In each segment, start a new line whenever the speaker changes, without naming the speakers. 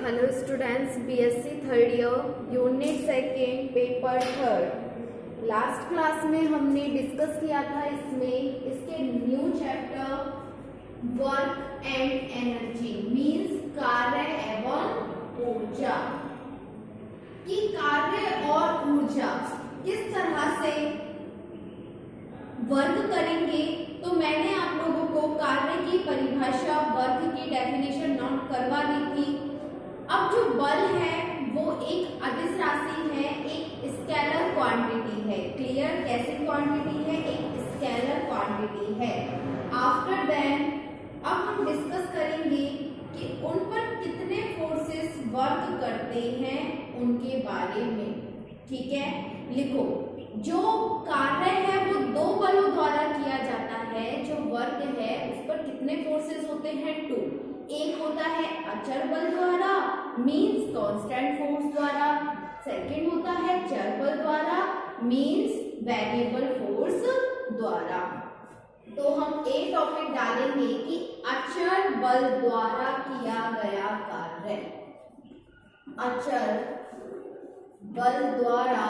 Hello students, BSc third year unit second paper third. Last class में हमने discuss किया था इसके new chapter work and energy means कार्य एवं ऊर्जा कि कार्य और ऊर्जा किस तरह से वर्क करेंगे। तो मैंने आप लोगों को कार्य की परिभाषा, वर्क की डेफिनेशन नोट करवा दी थी। अब जो बल है वो एक अदिश राशि है, एक स्केलर क्वांटिटी है। क्लियर? कैसी क्वांटिटी है? एक स्केलर क्वांटिटी है। आफ्टर देन अब हम डिस्कस करेंगे कि उन पर कितने फोर्सेस वर्क करते हैं उनके बारे में। ठीक है, लिखो। जो कार्य है वो दो बलों द्वारा किया जाता है। जो वर्क है उस पर कितने फोर्सेस होते हैं? 2। एक होता है अचर बल द्वारा मींस कांस्टेंट फोर्स द्वारा, सेकंड होता है चर बल द्वारा मींस वेरिएबल फोर्स द्वारा। तो हम एक टॉपिक डालेंगे कि अचर बल द्वारा किया गया कार्य। अचर बल द्वारा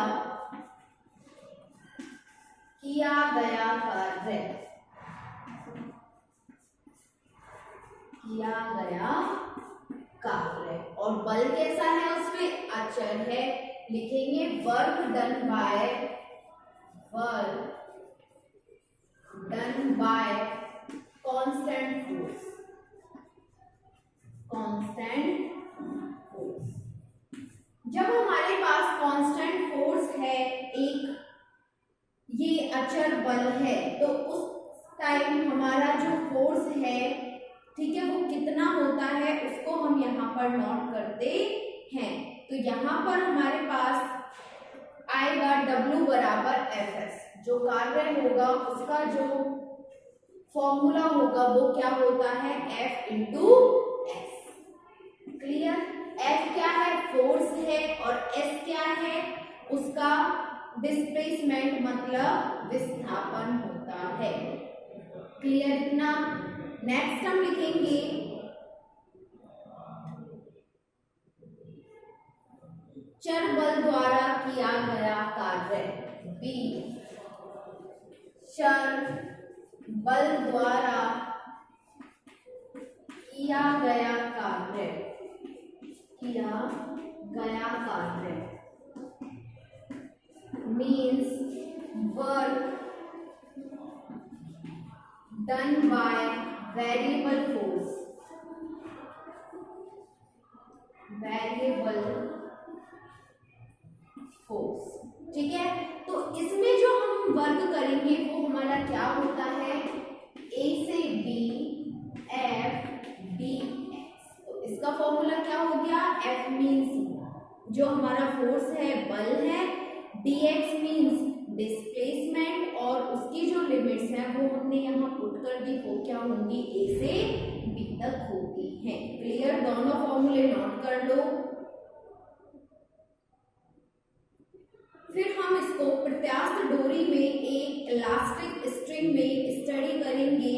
किया गया कार्य, किया गया कार्य। और बल कैसा है? उसमें अचर है। लिखेंगे work done by constant force, constant force. जब हमारे पास कांस्टेंट फोर्स है, एक ये अचर बल है, तो उस टाइम हमारा जो फोर्स है, ठीक है, वो कितना होता है उसको हम यहाँ पर नोट करते हैं। तो यहाँ पर हमारे पास आएगा W बराबर Fs। जो कार्य होगा उसका जो फॉर्मूला होगा वो क्या होता है? F into S। Clear? F क्या है? फोर्स है। और S क्या है? उसका डिस्प्लेसमेंट मतलब विस्थापन होता है। क्लियर इतना? नेक्स्ट हम लिखेंगे चर बल द्वारा किया गया कार्य। B चर बल द्वारा किया गया कार्य, किया गया कार्य means work done by variable force, variable force. ठीक है, तो इसमें जो हम वर्क करेंगे वो हमारा क्या होता है? A से B F dx। तो इसका फॉर्मूला क्या हो गया? F मीन्स जो हमारा फोर्स है, बल है, dx मीन्स डिस्प्लेसमेंट, और उसकी जो लिमिट्स हैं वो हमने यहाँ पुट कर दी। वो क्या होंगी? A से B तक होती हैं। क्लियर? दोनों फॉर्मूले नोट कर लो। फिर हम इसको प्रत्यास्थ डोरी में एक इलास्टिक स्ट्रिंग में स्टडी करेंगे।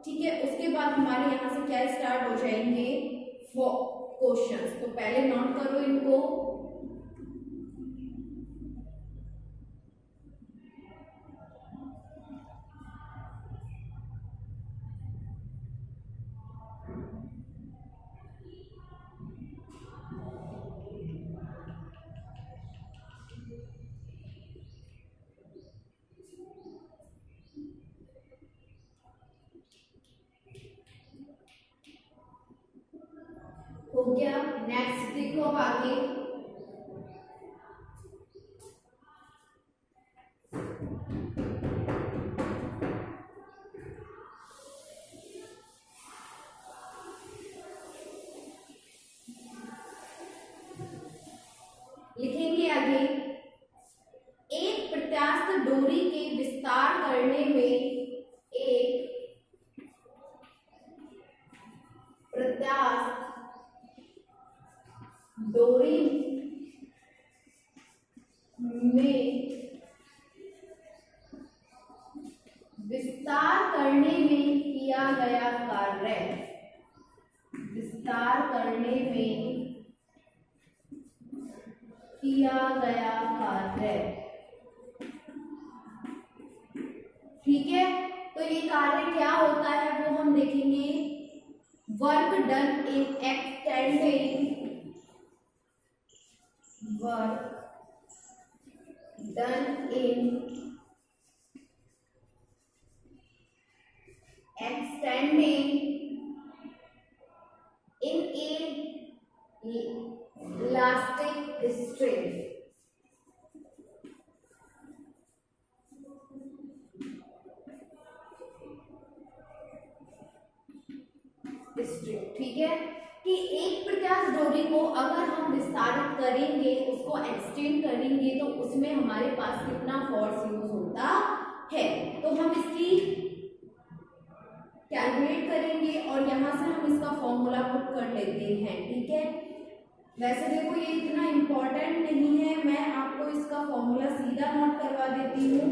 ठीक है, उसके बाद हमारे यहाँ से क्या स्टार्ट हो जाएंगे? क्वेश्चंस। तो पहले नोट करो इनको। हो गया? नेक्स्ट देखो आगे। लिखेंगे आगे, एक प्रत्यास्थ डोरी के विस्तार करने में, एक प्रत्यास्थ डोरी में विस्तार करने में किया गया कार्य, विस्तार करने में किया गया कार्य। ठीक है, तो ये कार्य क्या होता है वो हम देखेंगे। Work done in extending, work done in extending in a elastic string, ठीक है, कि एक प्रत्यास्थ डोरी को अगर हम विस्तारित करेंगे, उसको एक्सटेंड करेंगे, तो उसमें हमारे पास कितना फोर्स यूज होता है, तो हम इसकी कैलकुलेट करेंगे और यहाँ से हम इसका फॉर्मूला पुट कर लेते हैं। ठीक है, वैसे देखो ये इतना इम्पोर्टेंट नहीं है, मैं आपको इसका फॉर्मूला सीधा नोट करवा देती हूँ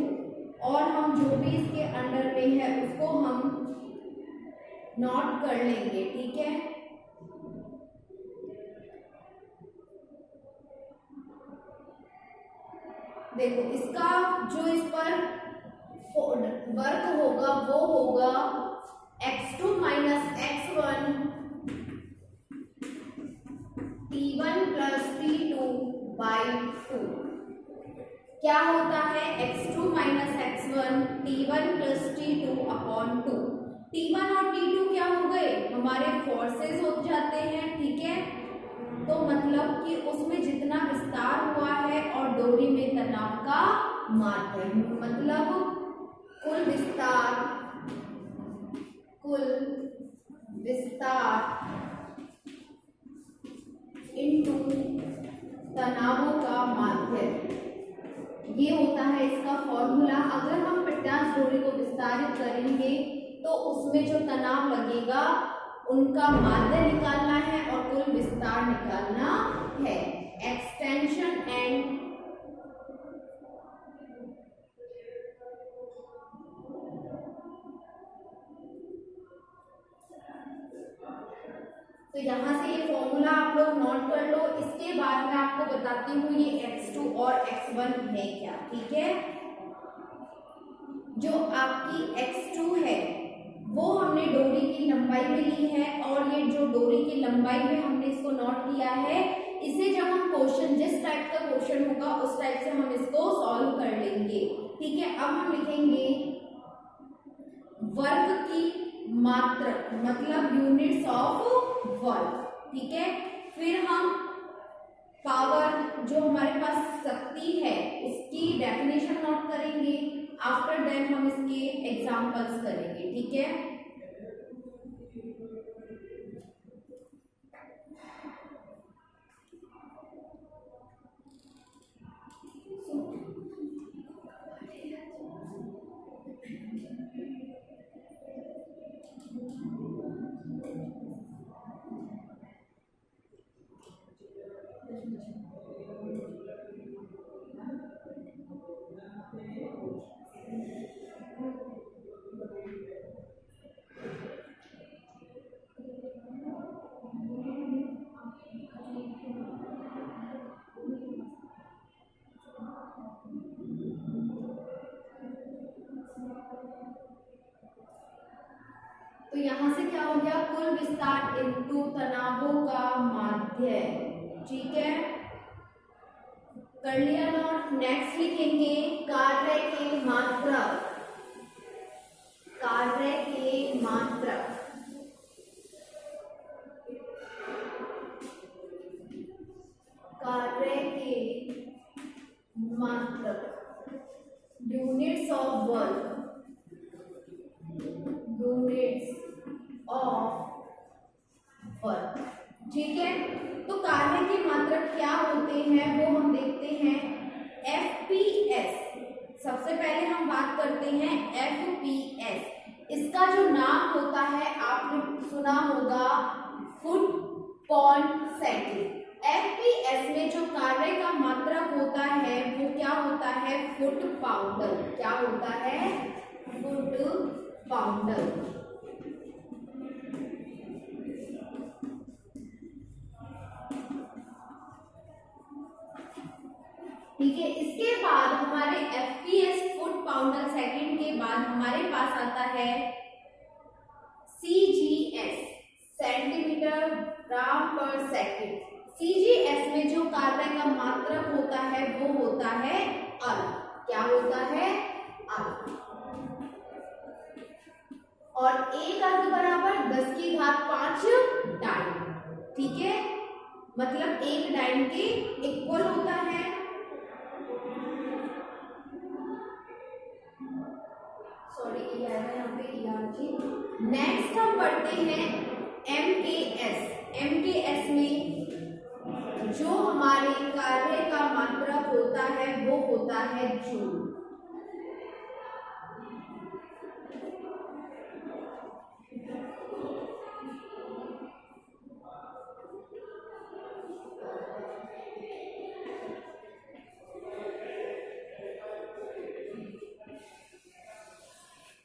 और हम जो भी इसके अंडर में है उसको हम नोट कर लेंगे। ठीक है, देखो इसका जो इस पर वर्क होगा वो होगा x2 minus x1 t1 plus t2 by 2। क्या होता है x2 minus x1 t1 plus t2 upon 2। t1 और t2 क्या हो गए, हमारे फोर्सेस हो जाते हैं। ठीक है, तो मतलब कि उसमें जितना विस्तार हुआ है और डोरी में तनाव का मात्रा, मतलब कुल विस्तार इनटू तनावों का माध्य, ये होता है इसका फॉर्मूला। अगर हम प्रत्यास्थ डोरी को विस्तारित करेंगे तो उसमें जो तनाव लगेगा उनका माध्य निकालना है और कुल विस्तार निकालना है। एक्सटेंशन एंड तो यहाँ से ये फॉर्मूला आप लोग नोट कर लो। इसके बाद मैं आपको बताती हूँ ये x2 और x1 है क्या। ठीक है, जो आपकी x2 है वो हमने डोरी की लंबाई में ली है और ये जो डोरी की लंबाई में हमने इसको नोट किया है, इसे जब हम क्वेश्चन जिस टाइप का क्वेश्चन होगा उस टाइप से हम इसको सॉल्व कर लेंगे। ठीक है, अब हम लिखेंगे वर्क की मात्रा, मतलब यूनिट्स ऑफ वर्क। ठीक है, फिर हम पावर जो हमारे पास शक्ति है उसकी डेफिनेशन नोट करेंगे। आफ्टर दैट हम इसके एग्जांपल्स करेंगे। ठीक है, तो यहाँ से क्या हो गया, कुल विस्तार इनटू तनावों का माध्य। ठीक है, कर लिया नोट। नेक्स्ट लिखेंगे कार्य के मात्रक, कार्य के मात्रक, कार्य के मात्रक, units of work, units of work. ठीक है, तो कार्य के मात्रक क्या होते हैं वो हम देखते हैं। FPS, सबसे पहले हम बात करते हैं FPS। इसका जो नाम होता है आपने सुना होगा फुट पॉन्ड सेकेंड। FPS में जो कार्य का मात्रक होता है वो क्या होता है, फुट पाउंडर। क्या होता है, फुट पाउंडर। ठीक है। इसके बाद हमारे FPS फुट पाउंडर सेकंड के बाद हमारे पास आता है CGS सेंटीमीटर ग्राम पर सेकंड। CGS में जो कार्य का मात्रक होता है वो होता है अर्ग। क्या होता है? अर्ग। और एक अर्ग बराबर 10⁵ डाइन। ठीक है, मतलब एक डाइन के इक्वल होता है। सॉरी, ये आएगा यहाँ पे ERG। नेक्स्ट हम पढ़ते हैं MKS। MKS में जो हमारे कार्य का मात्रक होता है वो होता है जूल।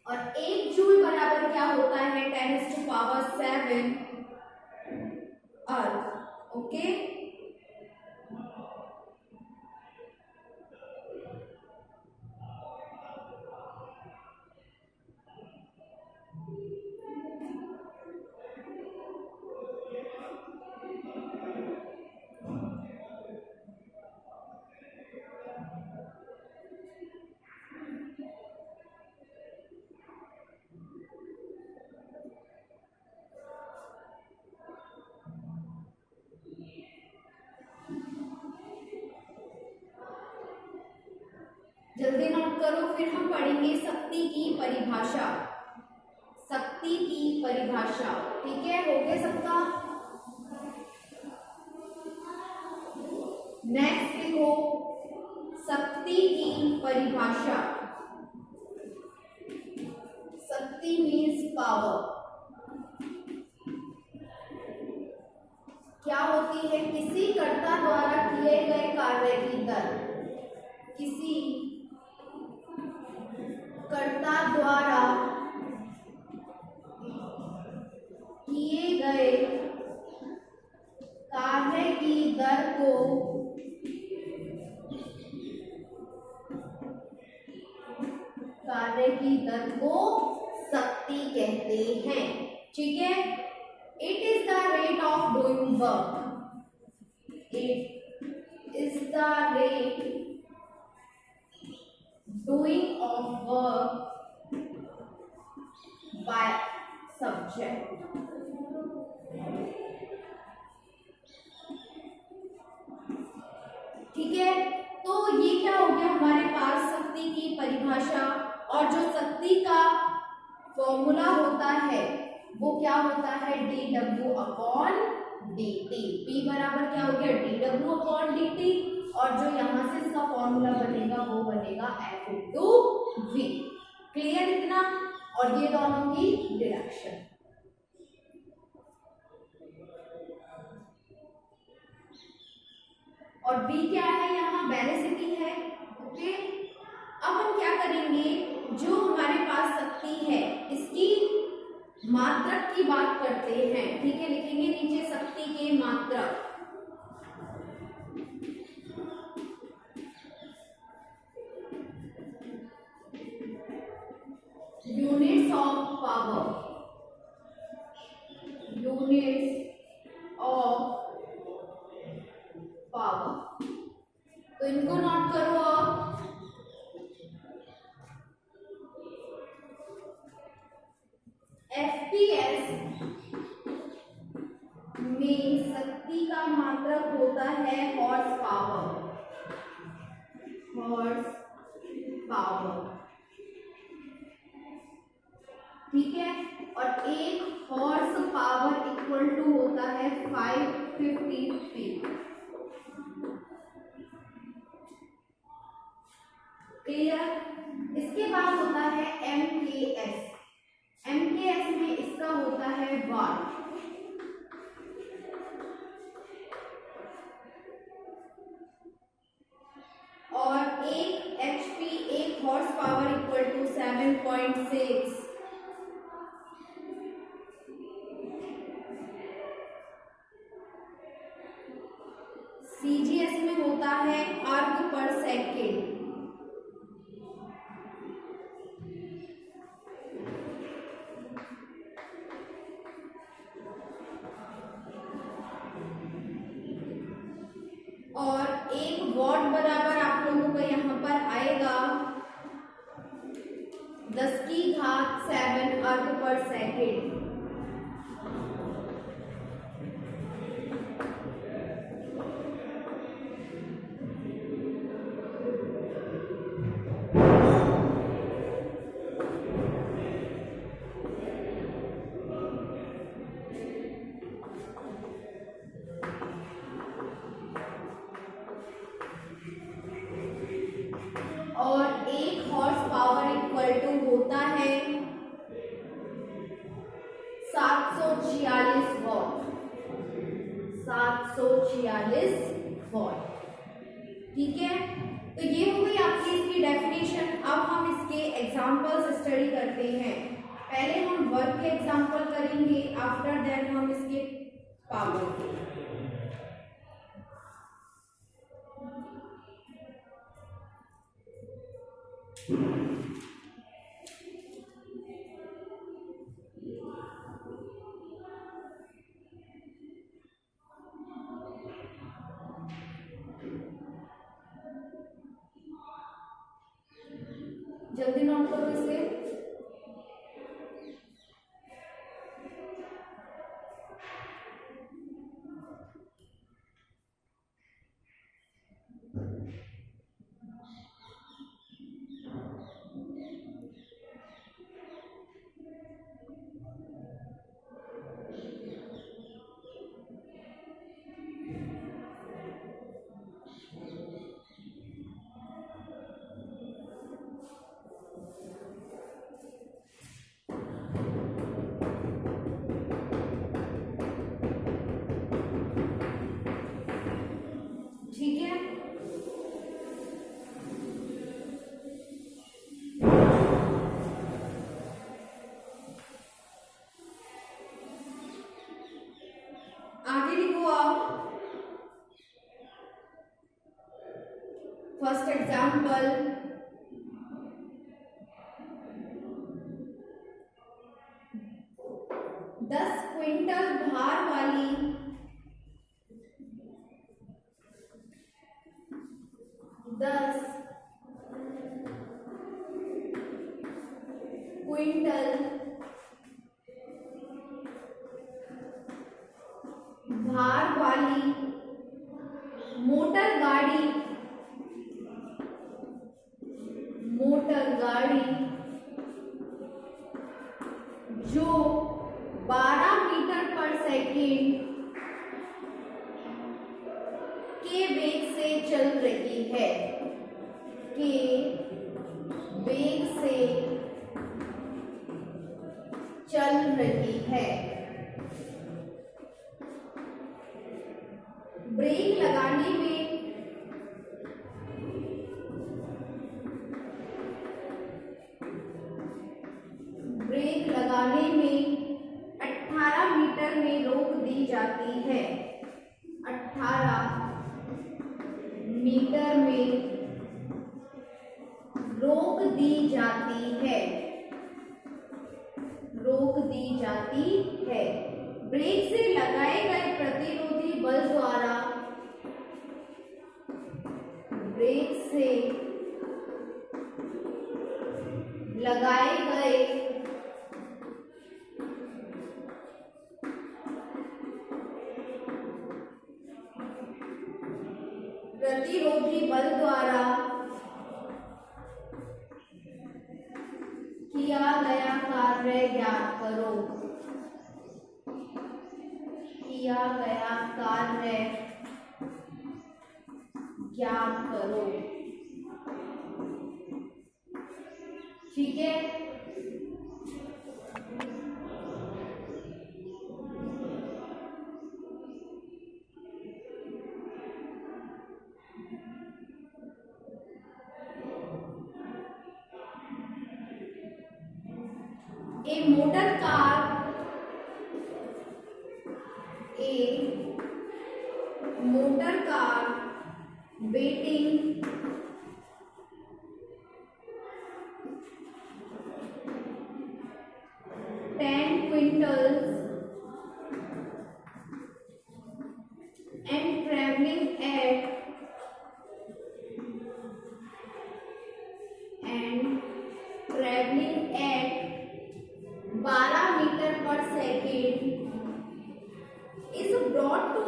और 1 जूल बराबर क्या होता है? 10⁷ अर्ग। ओके, जल्दी नोट करो, फिर हम पढ़ेंगे शक्ति की परिभाषा। शक्ति की परिभाषा, ठीक है, हो गया सबका। नेक्स्ट देखो, शक्ति की परिभाषा। शक्ति मीन्स पावर। क्या होती है? किसी कर्ता द्वारा किए गए कार्य की दर। किसी कर्ता द्वारा किए गए कार्य की दर को शक्ति कहते हैं। ठीक है, it is the rate of doing work. It is the rate doing of work by subject. ठीक है, तो ये क्या हो गया हमारे पास शक्ति की परिभाषा। और जो शक्ति का फॉर्मूला होता है वो क्या होता है? dW/dt। P बराबर क्या हो गया? dW/dt। और जो यहां से इसका फॉर्मूला बनेगा वो बनेगा F/V। क्लियर इतना? और ये दोनों की डायरेक्शन। और B क्या है? यहाँ वेलोसिटी है। ओके, अब हम क्या करेंगे? जो हमारे पास शक्ति है इसकी मात्रक की बात करते हैं। ठीक है, लिखेंगे नीचे शक्ति के मात्रक। Units of power. Units of power, तो इनको नोट करो आप। FPS में शक्ति का मात्रक होता है हॉर्स पावर। हॉर्स पावर, ठीक है, और एक हॉर्स पावर इक्वल टू होता है 550 फीट। क्लियर? इसके बाद होता है MKS। MKS में इसका होता है वाट। और एक HP, एक horse power equal to 7.6। CGS में होता है अर्ग पर सेकेंड। और 1 वॉट बराबर आप लोगों का यहाँ पर आएगा 10⁷ अर्ग पर सेकेंड। और 1 हॉर्स पावर इक्वल टू होता है 746 वॉट। 746 वॉट। ठीक है, तो ये हो गई आपकी इसकी डेफिनेशन। अब हम इसके एग्जांपल्स स्टडी करते हैं। पहले हम वर्क के एग्जांपल करेंगे, आफ्टर दैट हम इसके पावर के। जल्दी नोट करो इसे। ठीक है, आगे लिखो आप। फर्स्ट एग्जाम्पल, 10 क्विंटल भार वाली 10 क्विंटल भार वाली मोटर गाड़ी जो 12 मीटर पर सेकेंड के वेग से चल रही है, के वेग से चल रही है, ब्रेक लगाने में ब्रेक लगाने में 18 मीटर में रोक दी जाती है। 18 मीटर में रोक दी जाती है, रोक दी जाती है। ब्रेक से लगाए गए प्रतिरोधी बल द्वारा, ब्रेक से लगाए गए प्रतिरोधी बल द्वारा किया गया कार्य ज्ञात करो, किया गया कार्य ज्ञात करो। ठीक है, A motor car, a motor car waiting 10 quintals and traveling at 12 meter per second is brought to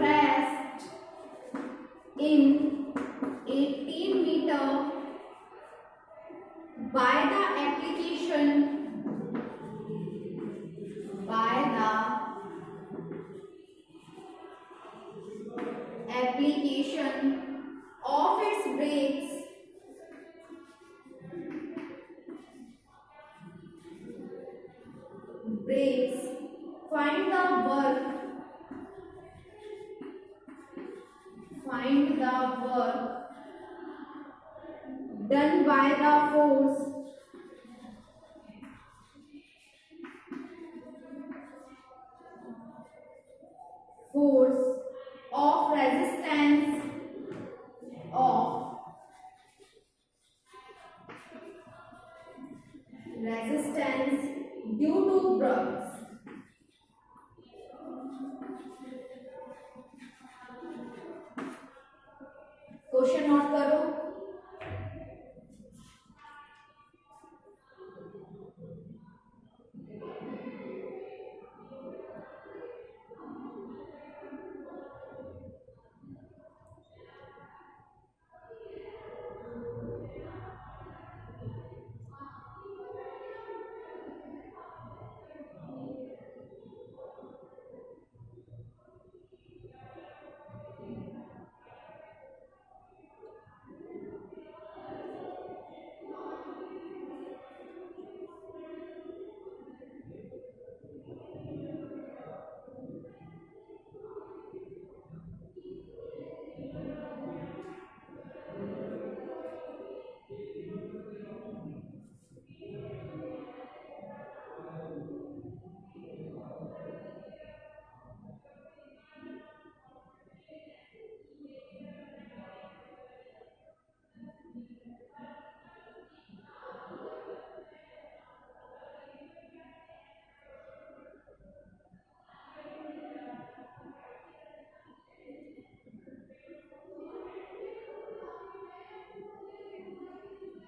rest in 18 meter by the application of its brakes. Find the work done by the force of resistance due to brakes. Question note करो।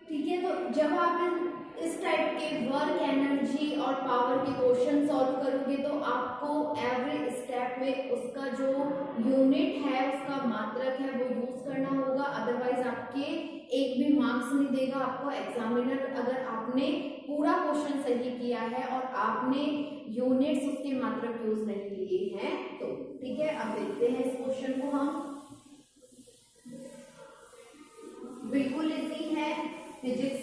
ठीक है, तो जब आप इस type के work energy और power के क्वेश्चन सॉल्व करोगे तो आपको एवरी स्टेप में उसका जो यूनिट है, उसका मात्रक है, वो यूज करना होगा। अदरवाइज आपके एक भी मार्क्स नहीं देगा आपको एग्जामिनर, अगर आपने पूरा क्वेश्चन सही किया है और आपने यूनिट्स उसके मात्रक यूज नहीं लिए हैं तो। ठीक है, अब देखते हैं इस क्वेश्चन को हम। बिल्कुल इजी है, फिजिक्स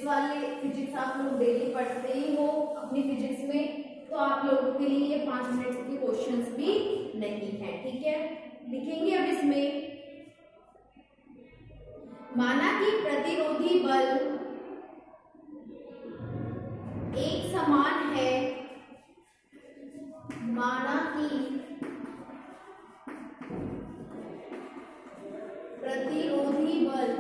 आप लोग डेली पढ़ते ही हो अपनी फिजिक्स में, तो आप लोगों के लिए ये 5 मिनट के क्वेश्चंस भी नहीं है। ठीक है, लिखेंगे अब इसमें, माना कि प्रतिरोधी बल एक समान है, माना कि प्रतिरोधी बल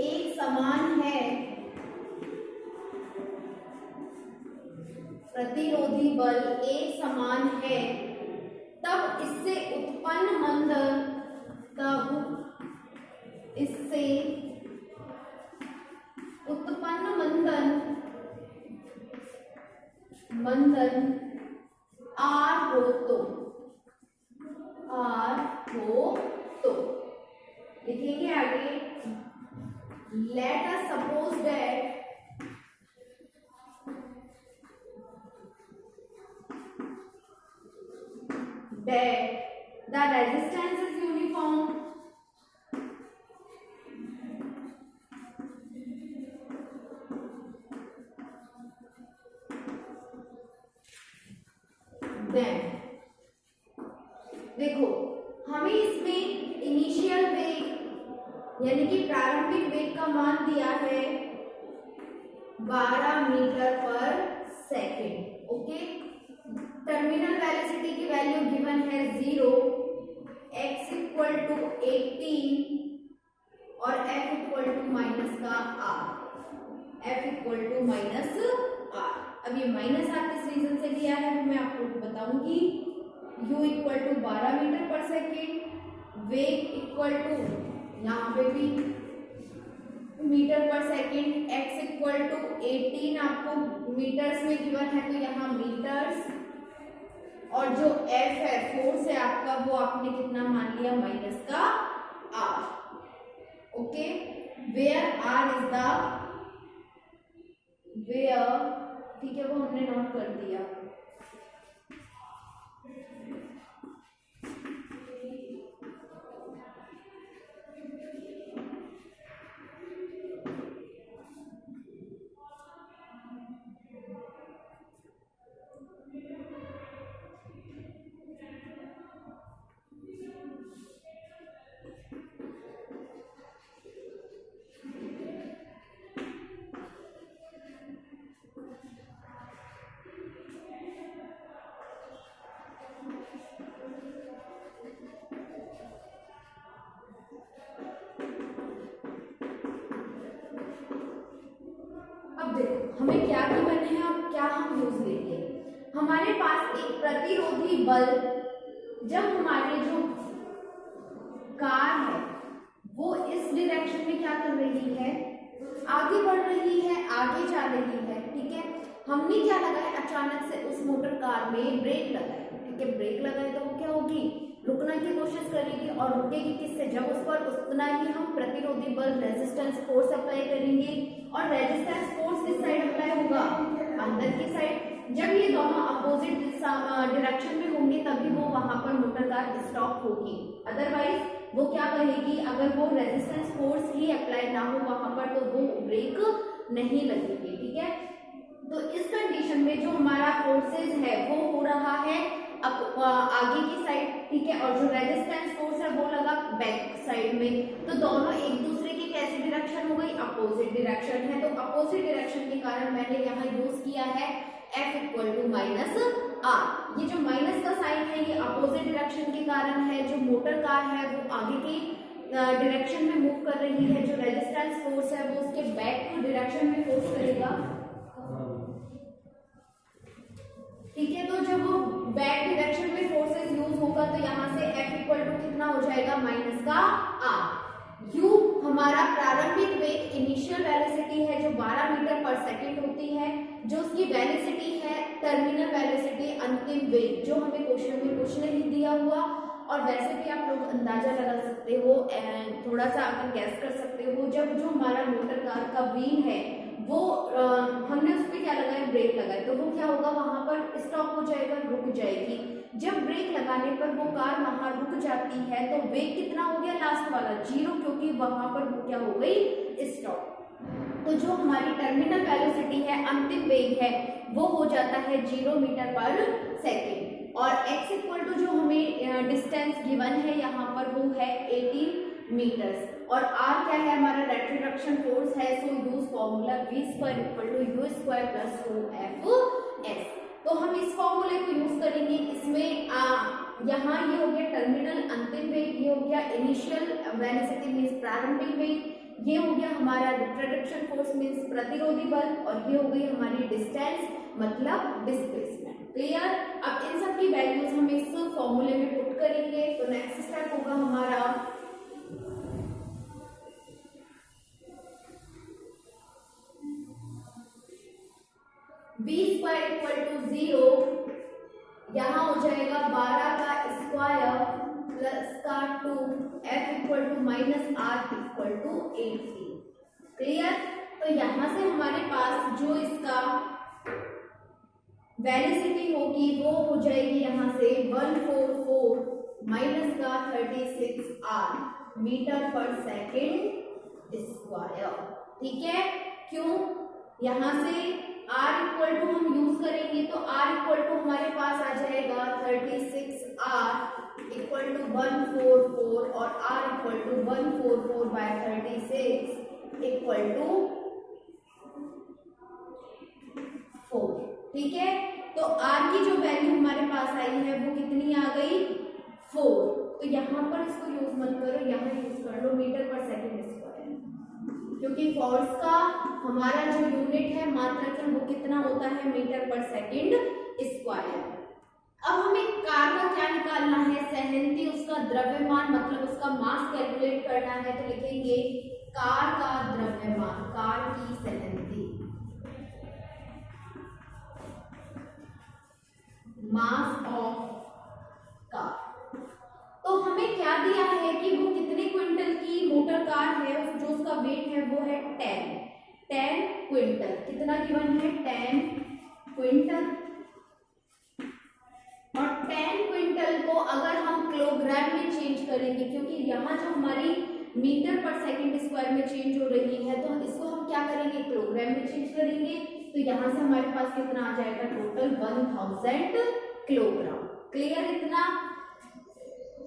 एक समान है, प्रतिरोधी बल एक समान है, तब इससे उत्पन्न मंदन आर हो तो लिखेंगे आगे। Let us suppose that the resistance is uniform, then देखो हमें इसमें इनिशियल वेग यानी कि प्रारंभिक वेग का मान दिया है 12 मीटर पर सेकेंड। ओके, टर्मिनल वेलोसिटी की वैल्यू गिवन है 0, x इक्वल टू 18 और f इक्वल टू माइनस का r, f equal to minus r। अब ये माइनस r किस रीजन से लिया है वो मैं आपको बताऊंगी। u इक्वल टू 12 मीटर पर सेकेंड, वेग इक्वल टू यहाँ पे भी मीटर पर सेकेंड, x इक्वल टू 18 आपको मीटर्स में गिवन है तो यहाँ मीटर्स, और जो f है फोर्स है आपका वो आपने कितना मान लिया माइनस का r। Okay, where r is the where, ठीक है, वो हमने नोट कर दिया। अब देखो हमें क्या गिवन है, अब क्या हम यूज लेंगे। हमारे पास एक प्रतिरोधी बल, जब हमारी जो कार है वो इस डायरेक्शन में क्या कर रही है, आगे बढ़ रही है, आगे जा रही है, ठीक है। हमने क्या लगाया, अचानक से उस मोटर कार में ब्रेक लगाए, ठीक है। ब्रेक लगाए तो वो क्या होगी, रुकने की कोशिश करेगी, और रुकेगी किससे, जब उस पर उतना ही हम प्रतिरोधी बल रेजिस्टेंस फोर्स अप्लाई करेंगे, और रेजिस्टेंस फोर्स किस साइड अप्लाई होगा, अंदर की साइड। जब ये दोनों अपोजिट डायरेक्शन में होंगे तभी वो वहां पर मोटर कार स्टॉप होगी, अदरवाइज वो क्या कहेगी, अगर वो रेजिस्टेंस फोर्स ही अप्लाई ना हो वहां पर तो वो ब्रेक नहीं लगेगी, ठीक है। तो इस कंडीशन में जो हमारा फोर्सेस है वो हो रहा है अब आगे की साइड, ठीक है, और जो रेजिस्टेंस फोर्स है वो लगा बैक साइड में। तो दोनों एक दूसरे की कैसी डायरेक्शन हो गई, अपोजिट डायरेक्शन है। तो अपोजिट डायरेक्शन के कारण मैंने यहाँ यूज किया है F equal to minus R। ये जो माइनस का साइन है ये अपोजिट डायरेक्शन के कारण है। जो मोटर कार है वो आगे की डायरेक्शन में मूव कर रही है, जो रेजिस्टेंस फोर्स है वो उसके बैक की डायरेक्शन में फोर्स करेगा, ठीक है। तो जब वो बैक डायरेक्शन में फोर्सेस यूज होगा तो यहाँ से F इक्वल टू कितना हो जाएगा, माइनस का R। U हमारा प्रारंभिक वेग, इनिशियल वेलोसिटी है जो 12 मीटर पर सेकेंड होती है, जो उसकी वेलोसिटी है टर्मिनल वेलोसिटी, अंतिम वेग, जो हमें क्वेश्चन में कुछ नहीं दिया हुआ। और वैसे भी आप लोग अंदाजा लगा सकते हो, थोड़ा सा अपन गैस कर सकते हो। जब जो हमारा मोटर कार का व्हील है वो हमने उस पर क्या लगाया, ब्रेक लगाए, तो वो क्या होगा, वहां पर स्टॉप हो जाएगा, रुक जाएगी। जब ब्रेक लगाने पर वो कार वहां रुक जाती है तो वेग कितना हो गया, लास्ट वाला 0, क्योंकि वहां पर वो क्या हो गई, स्टॉप। तो जो हमारी टर्मिनल वेलोसिटी है, अंतिम वेग है, वो हो जाता है 0 मीटर पर सेकेंड। और x इक्वल टू जो हमें डिस्टेंस गिवन है यहाँ पर वो है 18 मीटर्स, और r क्या है, हमारा रिट्रोडक्शन फोर्स है। So use formula v square equal to u square plus 2f(s). तो हम इस फॉर्मूले को यूज करेंगे। इसमें यहाँ ये हो गया टर्मिनल अंतिम वेग, ये हो गया इनिशियल वेलोसिटी मींस प्रारंभिक वेग, ये हो गया हमारा रिट्रोडक्शन फोर्स मींस प्रतिरोधी बल, और ये हो गई हमारी डिस्टेंस मतलब डिस्प्लेसमेंट। क्लियर। अब इन सब की वैल्यूज हम इस फॉर्मूले में पुट करेंगे। तो नेक्स्ट स्टेप होगा हमारा b स्क्वायर इक्वल टू 0, यहाँ हो जाएगा 12 का स्क्वायर प्लस का 2, f equal to minus r equal to 18। Clear. तो यहाँ से हमारे पास जो इसका वेलोसिटी होगी वो हो जाएगी यहाँ से 144 माइनस का 36r मीटर पर सेकेंड स्क्वायर, ठीक है। क्यों, यहाँ से r इक्वल टू हम यूज करेंगे तो r इक्वल टू हमारे पास आ जाएगा 36r इक्वल टू 144, और r equal to 144 by 36 equal to ठीक है। तो r की जो वैल्यू हमारे पास आई है वो कितनी आ गई 4। तो यहाँ पर इसको यूज मत करो, यहाँ यूज कर लो मीटर पर सेकेंड स्क्वायर, क्योंकि फोर्स का हमारा जो यूनिट है मात्रक वो कितना होता है मीटर पर सेकेंड स्क्वायर। अब हमें कार का क्या निकालना है, सहनती, उसका द्रव्यमान मतलब उसका मास कैलकुलेट करना है। तो लिखेंगे कार का द्रव्यमान, कार की सहनती, मास ऑफ कार। तो हमें क्या दिया है कि वो कितने क्विंटल की मोटर कार है, जो उसका वेट है वो है 10 क्विंटल। कितना गिवन है 10 क्विंटल। और 10 क्विंटल को अगर हम किलोग्राम में चेंज करेंगे, क्योंकि यहाँ जो हमारी मीटर पर सेकंड स्क्वायर में चेंज हो रही है, तो इसको हम क्या करेंगे किलोग्राम में चेंज करेंगे। तो यहाँ से हमारे पास कितना आ जाएगा टोटल 1000 किलोग्राम। क्लियर इतना।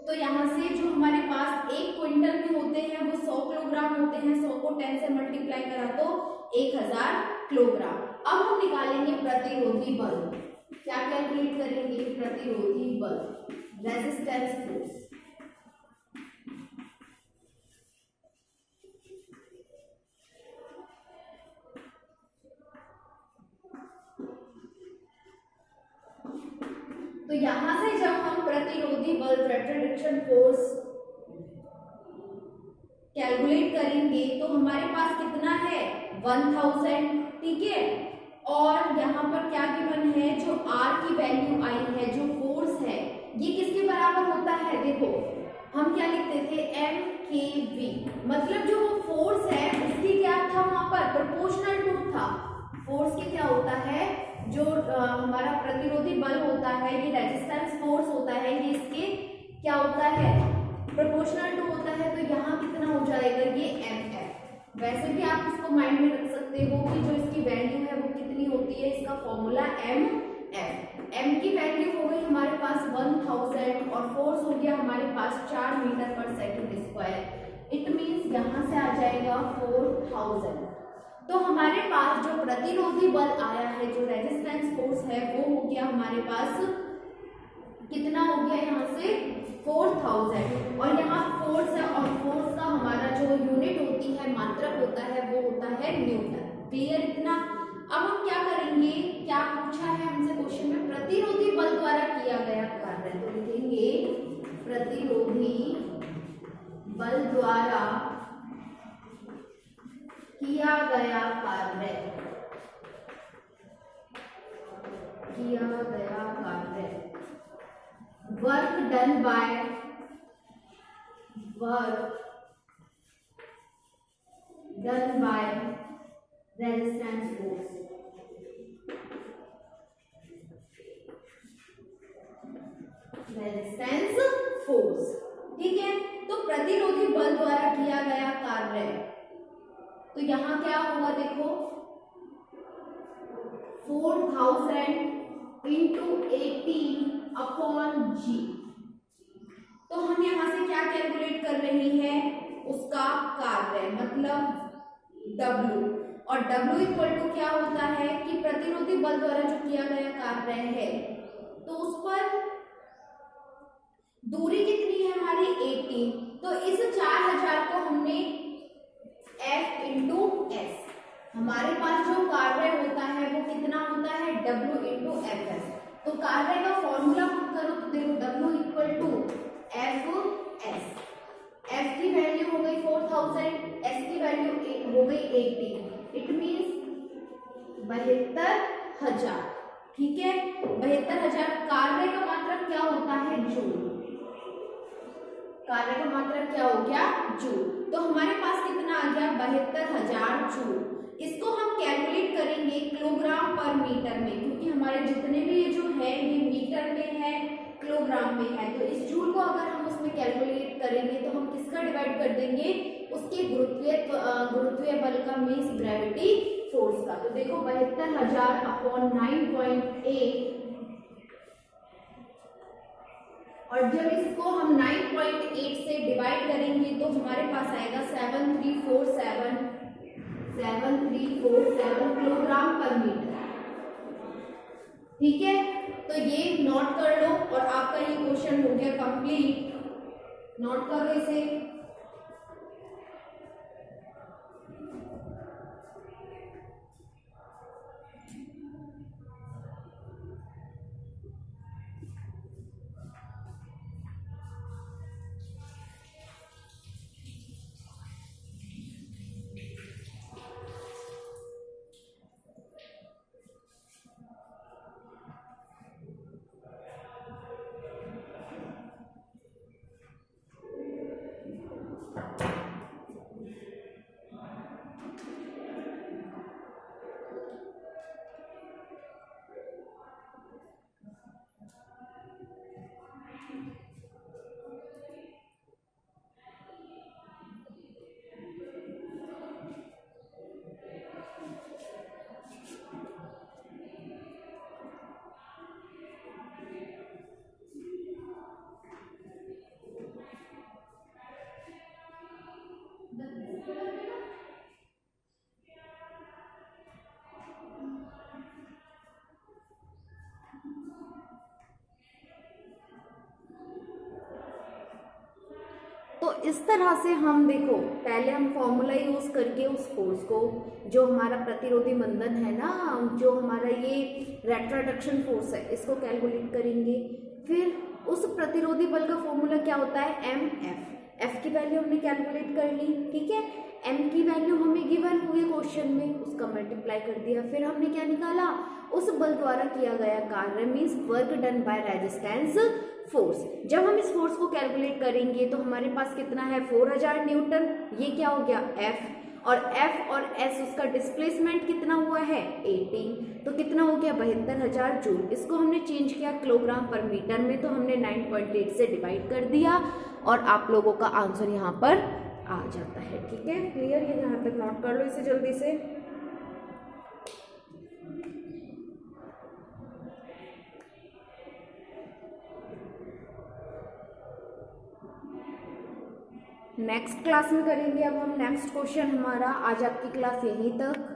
तो यहाँ से जो हमारे पास 1 क्विंटल में होते हैं वो 100 किलोग्राम होते हैं, 100 को 10 से मल्टीप्लाई करा तो 1000 किलोग्राम। अब हम निकालेंगे प्रतिरोधी बल। क्या कैलकुलेट करेंगे, प्रतिरोधी बल, रेजिस्टेंस फोर्स। तो यहां से जब हम प्रतिरोधी बल, रिटर्डेशन फोर्स कैलकुलेट करेंगे तो हमारे पास कितना है 1000, ठीक है। और यहाँ पर क्या गिवन है, जो R की वैल्यू आई है, जो फोर्स है, ये किसके बराबर होता है। देखो हम क्या लिखते थे MkV, मतलब जो वो फोर्स है उसकी क्या था वहां पर प्रोपोर्शनल टू था। फोर्स के क्या होता है, जो हमारा प्रतिरोधी बल होता है, ये रेजिस्टेंस फोर्स होता है, ये इसके क्या होता है प्रोपोर्शनल टू होता है। तो यहाँ कितना हो जाएगा ये MF। वैसे भी आप इसको माइंड में रख सकते हो कि जो इसकी वैल्यू है वो कितनी होती है, इसका फॉर्मूला MF। M की वैल्यू हो गई हमारे पास 1000 और फोर्स हो गया हमारे पास 4 मीटर पर सेकंड स्क्वायर। इट मींस यहाँ से आ जाएगा 4000। तो हमारे पास जो प्रतिरोधी बल आया है, जो रेजिस्टेंस फोर्स है, वो हो गया हमारे पास कितना हो गया यहाँ से 4000। और यहाँ फोर्स है और फोर्स का हमारा जो यूनिट होती है, मात्रक होता है, वो होता है न्यूटन। क्लियर इतना। अब हम क्या करेंगे, क्या पूछा है हमसे क्वेश्चन में, प्रतिरोधी बल द्वारा किया गया कार्य। तो लिखेंगे प्रतिरोधी बल द्वारा किया गया कार्य, किया गया कार्य, work done by, work done by resistance force. Resistance force, ठीक है। तो प्रतिरोधी बल द्वारा किया गया कार्य, तो यहां क्या होगा देखो 4000 इंटू 18/G। तो हम यहां से क्या कैलकुलेट कर रहे हैं, उसका कार्य मतलब W। और W इक्वल टू क्या होता है कि प्रतिरोधी बल द्वारा जो किया गया कार्य है, तो उस पर दूरी कितनी है हमारी 18। तो इस 4000 को हमने F इंटू एस, हमारे पास जो कार्य होता है वो कितना होता है W इंटू एफ एस। तो कार्य का फॉर्मूला हम करो तो देखो W equal to F S. F की वैल्यू हो गई 4000, S की वैल्यू हो गई 18। इट मीन्स 72000, ठीक है। 72000। कार्य का मात्रक क्या होता है जूल, कार्य का मात्रक क्या हो गया जूल। तो हमारे पास कितना आ गया 72000 जूल। इसको हम कैलकुलेट करेंगे किलोग्राम पर मीटर में, क्योंकि हमारे जितने भी ये जो है ये मीटर में है, किलोग्राम में है। तो इस जूल को अगर हम उसमें कैलकुलेट करेंगे तो हम किसका डिवाइड कर देंगे, उसके गुरुत्वीय बल का, मींस ग्रेविटी फोर्स का। तो देखो 72000 अपॉन 9.8, और जब इसको हम 9.8 से डिवाइड करेंगे तो हमारे पास आएगा 7347 किलोग्राम पर मीटर। ठीक है, तो ये नोट कर लो और आपका ये क्वेश्चन हो गया कंप्लीट। नोट करो इसे। तो इस तरह से हम देखो, पहले हम फॉर्मूला यूज करके उस फोर्स को, जो हमारा प्रतिरोधी मंदन है ना, जो हमारा ये रेट्रोडक्शन फोर्स है, इसको कैलकुलेट करेंगे। फिर उस प्रतिरोधी बल का फॉर्मूला क्या होता है, एम एफ। एफ की वैल्यू हमने कैलकुलेट कर ली, ठीक है। एम की वैल्यू हमें गिवन हुई क्वेश्चन में, उसका मल्टीप्लाई कर दिया। फिर हमने क्या निकाला, उस बल द्वारा किया गया कार्य means work done by resistance force. जब हम इस फोर्स को कैलकुलेट करेंगे तो हमारे पास कितना है, 4000 न्यूटन। ये क्या हो गया, एफ, और एफ और एस उसका डिस्प्लेसमेंट कितना हुआ है, 18, तो कितना हो गया, 72,000 जूल। इसको हमने चेंज किया किलोग्राम पर मीटर में, तो हमने 9.8 से डिवाइड कर दिया और आप लोगों का आंसर यहाँ पर आ जाता है। ठीक है, क्लियर, ये यहाँ तक नोट कर लो इसे जल्दी से। नेक्स्ट क्लास में करेंगे अब हम नेक्स्ट क्वेश्चन हमारा। आज आपकी क्लास यहीं तक।